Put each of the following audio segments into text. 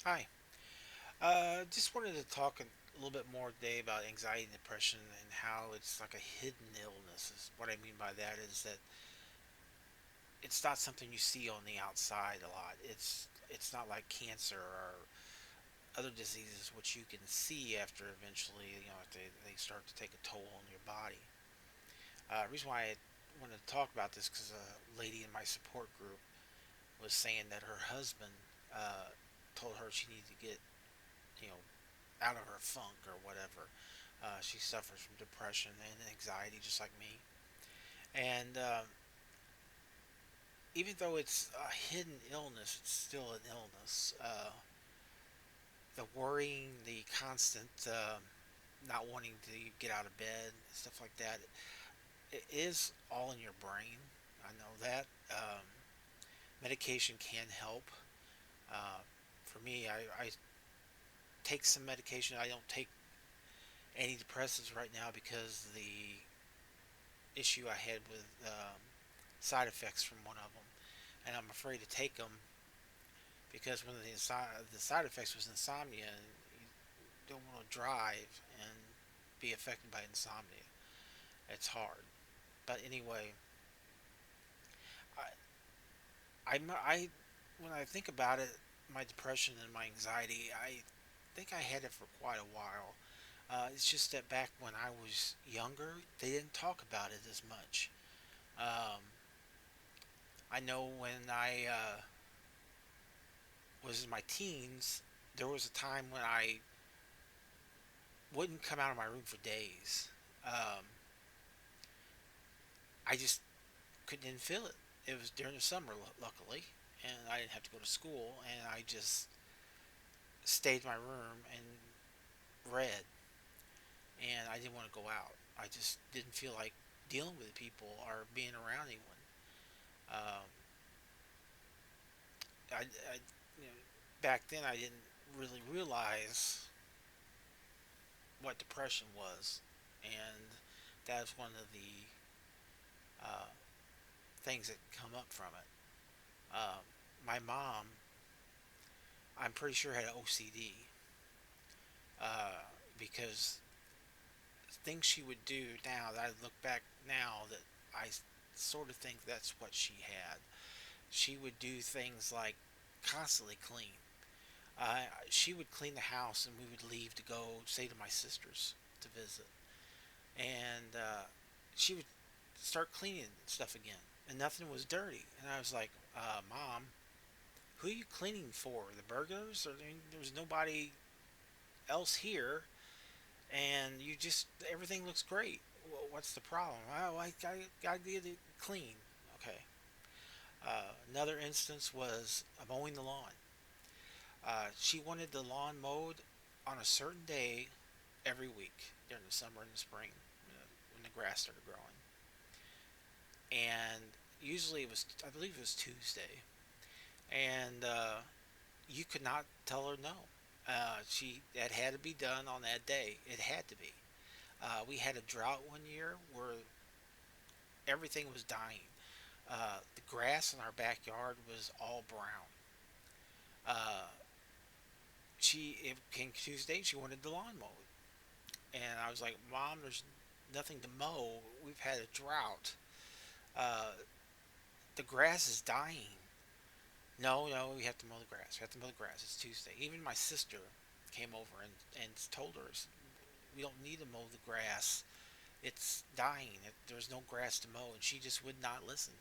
Hi. Just wanted to talk a little bit more today about anxiety and depression and how it's like a hidden illness. Is what I mean by that is that it's not something you see on the outside a lot. It's not like cancer or other diseases which you can see after eventually if they start to take a toll on your body. Reason why I wanted to talk about this because a lady in my support group was saying that her husband uh, told her she needed to get you know out of her funk or whatever. She suffers from depression and anxiety just like me. And even though it's a hidden illness, it's still an illness. The worrying, the constant not wanting to get out of bed, stuff like that, it is all in your brain. I know that. Medication can help. Uh, for me, I take some medication. I don't take antidepressants right now because the issue I had with side effects from one of them, and I'm afraid to take them because one of the side effects was insomnia, and you don't want to drive and be affected by insomnia. It's hard, but anyway, I when I think about it, my depression and my anxiety, I think I had it for quite a while. It's just that back when I was younger, they didn't talk about it as much. Um, I know when I was in my teens, there was a time when I wouldn't come out of my room for days. Um, I just couldn't feel it. It was during the summer, luckily, and I didn't have to go to school, and I just stayed in my room and read, and I didn't want to go out. I just didn't feel like dealing with people or being around anyone. Um, I you know, back then I didn't really realize what depression was, and that's one of the uh, things that come up from it. My mom, I'm pretty sure, had OCD uh, because things she would do now that I look back now that I sort of think that's what she had. She would do things like constantly clean. She would clean the house and we would leave to go, say, to my sister's to visit. And she would start cleaning stuff again. And nothing was dirty. And I was like, Mom, who are you cleaning for? The burglars? I mean, there's nobody else here, and you just everything looks great. What's the problem? Oh, I get it clean. Okay. Another instance was mowing the lawn. She wanted the lawn mowed on a certain day every week during the summer and the spring, when the grass started growing. And usually it was, I believe it was Tuesday, and you could not tell her no. She that had to be done on that day. It had to be. We had a drought one year where everything was dying. The grass in our backyard was all brown. Uh, it came Tuesday. She wanted the lawn mowed, and I was like, "Mom, there's nothing to mow. We've had a drought. Uh, the grass is dying." No, no, we have to mow the grass. We have to mow the grass. It's Tuesday. Even my sister came over and told her, we don't need to mow the grass. It's dying. There's no grass to mow. And she just would not listen.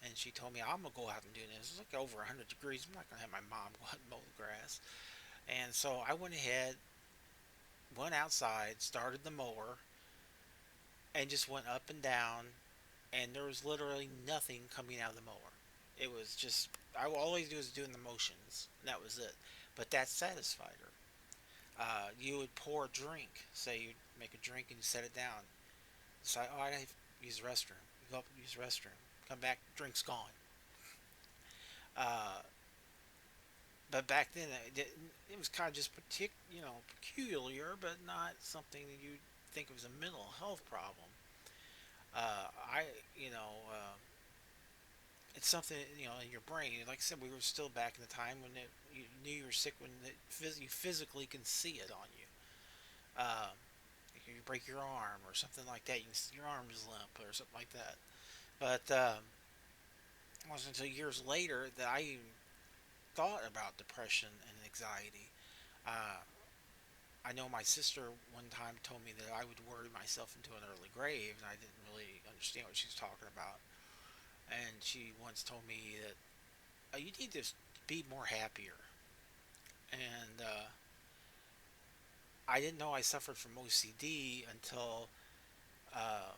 And she told me, I'm going to go out and do this. It's like over 100 degrees. I'm not going to have my mom go out and mow the grass. And so I went ahead, went outside, started the mower, and just went up and down. And there was literally nothing coming out of the mower. It was just, I will always do is doing the motions. And that was it. But that satisfied her. You would pour a drink. Say you make a drink and you set it down. Decide, oh, I have to use the restroom. You go up and use the restroom. Come back, drink's gone. Uh, but back then, it was kind of just peculiar, but not something that you think was a mental health problem. I, you know, uh, it's something, in your brain. Like I said, we were still back in the time when you knew you were sick when you physically can see it on you. Um, you break your arm or something like that. You can see your arm is limp or something like that. But it wasn't until years later that I even thought about depression and anxiety. Uh, I know my sister one time told me that I would worry myself into an early grave, and I didn't really understand what she was talking about. And she once told me that you need to be more happier. And I didn't know I suffered from OCD until uh,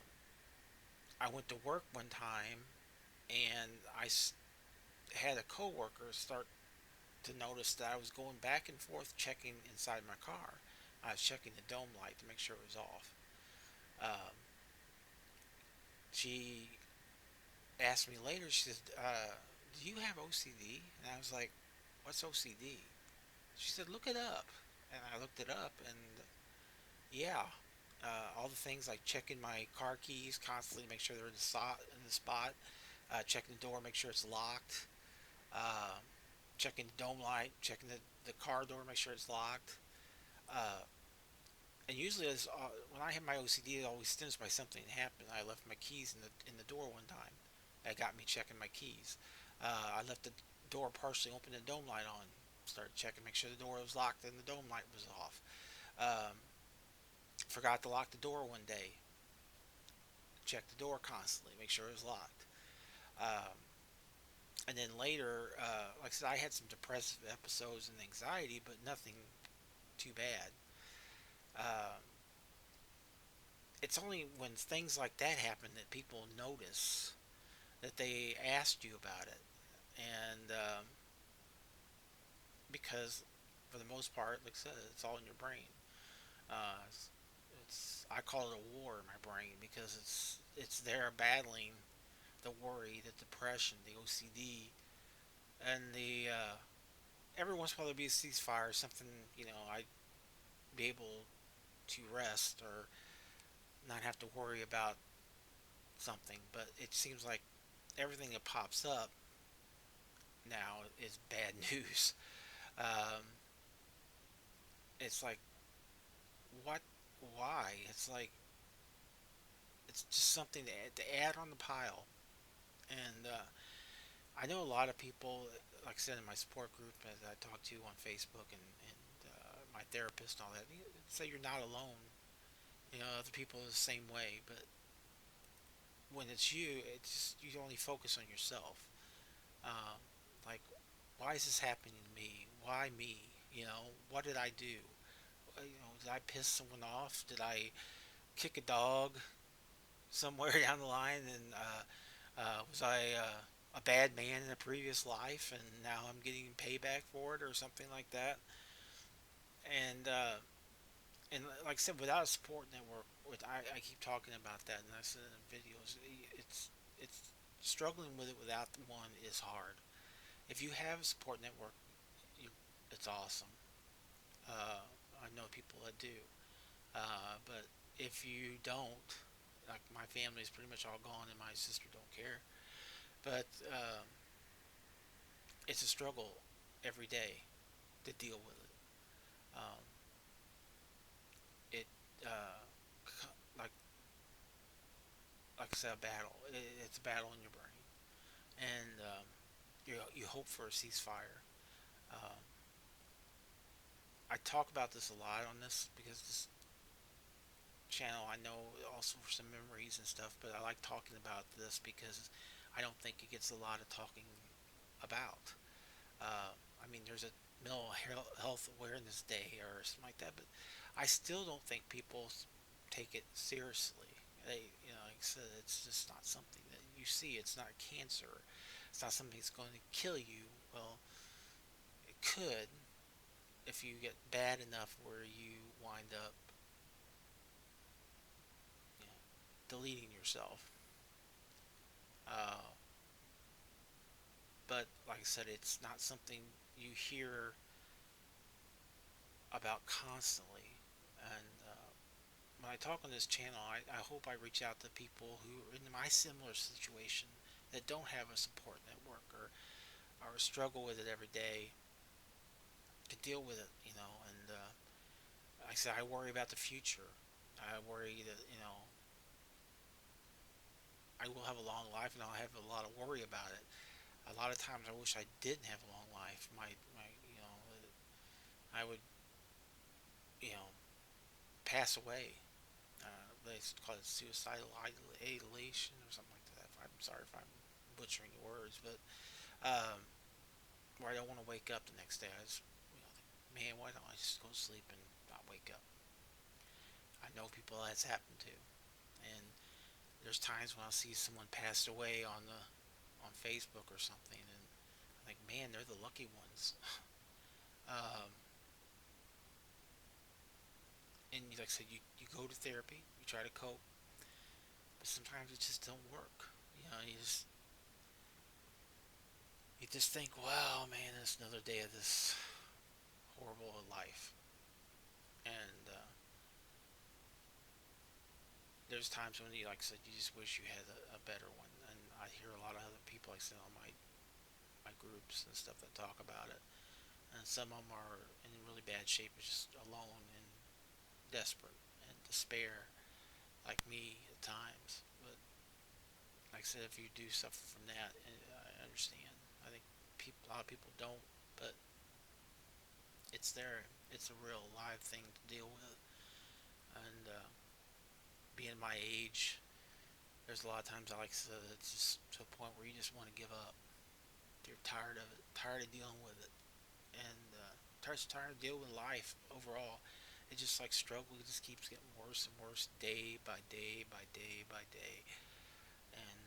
I went to work one time, and had a coworker start to notice that I was going back and forth checking inside my car. I was checking the dome light to make sure it was off. Um, she asked me later. She said, "Do you have OCD?" And I was like, "What's OCD?" She said, "Look it up." And I looked it up, and yeah, all the things like checking my car keys constantly, make sure they're in the spot, checking the door, make sure it's locked, uh, checking the dome light, checking the car door, make sure it's locked. Uh, and usually, when I have my OCD, it always stems by something that happened. I left my keys in the door one time. That got me checking my keys. I left the door partially open and the dome light on. Started checking, make sure the door was locked and the dome light was off. Um, Forgot to lock the door one day. Check the door constantly, make sure it was locked. Um, and then later, like I said, I had some depressive episodes and anxiety, but nothing too bad. Um, it's only when things like that happen that people notice that they asked you about it. And because for the most part, like I said, it's all in your brain. It's I call it a war in my brain because it's there battling the worry, the depression, the OCD, and the every once in a while there'll be a ceasefire, something I'd be able to rest or not have to worry about something. But it seems like everything that pops up now is bad news. Um, it's like what? Why? It's like it's just something to add on the pile. And I know a lot of people, like I said, in my support group that I talk to on Facebook and my therapist and all that, say you're not alone. Other people are the same way, but when it's you, it's you only focus on yourself. Um, like, why is this happening to me? Why me? What did I do? Did I piss someone off? Did I kick a dog somewhere down the line? And was I a bad man in a previous life, and now I'm getting payback for it, or something like that? And like I said, without a support network, I keep talking about that, and I said in videos, it's struggling with it without one is hard. If you have a support network, you, it's awesome. Uh, I know people that do, but if you don't, like my family is pretty much all gone, and my sister don't care. But it's a struggle every day to deal with it. Um, it uh, like I said, a battle. It's a battle in your brain, and you hope for a ceasefire. Um, I talk about this a lot on this because this channel I know also for some memories and stuff, but I like talking about this because I don't think it gets a lot of talking about. I mean, there's a mental health awareness day or something like that, but I still don't think people take it seriously. Like I said, it's just not something that you see. It's not cancer. It's not something that's going to kill you. Well, it could if you get bad enough where you wind up, you know, deleting yourself. Uh, but like I said, it's not something you hear about constantly. And when I talk on this channel, I hope I reach out to people who are in my similar situation that don't have a support network, or struggle with it every day to deal with it, and like I said, I worry about the future. I worry that, I will have a long life, and I'll have a lot of worry about it. A lot of times I wish I didn't have a long life. I would, you know, pass away. They call it suicidal ideation or something like that. I'm sorry if I'm butchering the words, but um, where I don't want to wake up the next day. I just, think, man, why don't I just go to sleep and not wake up? I know people that's happened to, and there's times when I'll see someone passed away on Facebook or something, and I'm like, man, they're the lucky ones. um, and like I said, you go to therapy, you try to cope, but sometimes it just don't work. You just think, wow, man, it's another day of this horrible life. And there's times when you, like I said, you just wish you had a better one. And I hear a lot of other people, like I said, on my groups and stuff that talk about it. And some of them are in really bad shape, just alone and desperate and despair, like me at times. But like I said, if you do suffer from that, I understand. I think a lot of people don't, but it's there. It's a real live thing to deal with. And being my age, there's a lot of times I like to, it's just to a point where you just want to give up. You're tired of it, tired of dealing with it, and tired of dealing with life overall. It just like struggle. It just keeps getting worse and worse day by day by day by day, and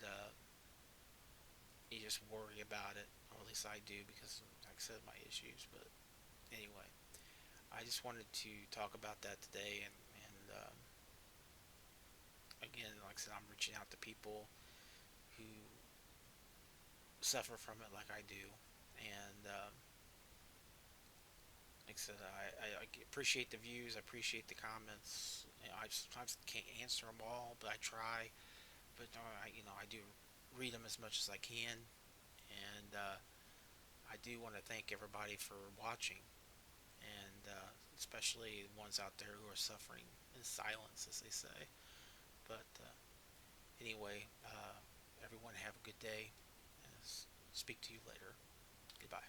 you just worry about it. Or at least I do because, like I said, my issues. But anyway, I just wanted to talk about that today, and again, like I said, I'm reaching out to people who suffer from it like I do, and like I said, I appreciate the views, I appreciate the comments. I sometimes can't answer them all, but I try. But I do read them as much as I can, and I do want to thank everybody for watching, and especially the ones out there who are suffering in silence, as they say. But anyway, everyone have a good day, and speak to you later. Goodbye.